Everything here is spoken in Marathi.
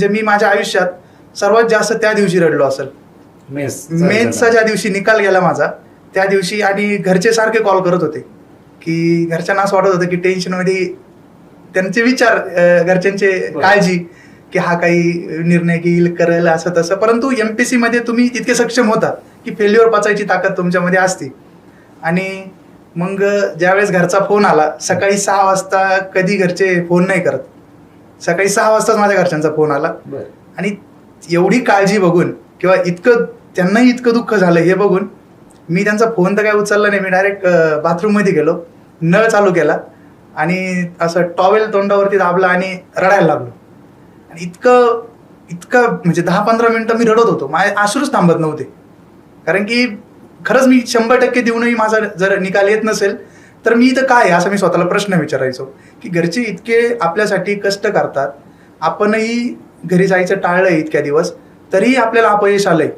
म्हणजे मी माझ्या आयुष्यात सर्वात जास्त त्या दिवशी रडलो असेल. मेन्सचा ज्या दिवशी निकाल गेला माझा त्या दिवशी, आणि घरचे सारखे कॉल करत होते की घरच्यांना असं वाटत होतं की टेन्शनमध्ये त्यांचे विचार, घरच्यांचे काळजी की हा काही निर्णय घेईल करेल असं तसं. परंतु MPSC मध्ये तुम्ही इतके सक्षम होता की फेल्युअर पचायची ताकद तुमच्यामध्ये असते. आणि मग ज्यावेळेस घरचा फोन आला सकाळी 6 वाजता, कधी घरचे फोन नाही करत, सकाळी 6 वाजताच माझ्या घरच्यांचा फोन आला. आणि एवढी काळजी बघून किंवा इतकं त्यांनाही इतकं दुःख झालं हे बघून मी त्यांचा फोन तर काय उचलला नाही. मी डायरेक्ट बाथरूममध्ये गेलो, नळ चालू केला आणि असं टॉवेल तोंडावरती दाबला आणि रडायला लागलो. आणि इतकं म्हणजे 10-15 मिनिटं मी रडत होतो, माझे अश्रूच थांबत नव्हते. कारण की खरंच मी 100% देऊनही माझा जर निकाल येत नसेल तर मी इथं काय आहे असं मी स्वतःला प्रश्न विचारायचो की घरचे इतके आपल्यासाठी कष्ट करतात, आपणही घरी जायचं टाळलंय इतक्या दिवस, तरीही आपल्याला अपयश आलंय.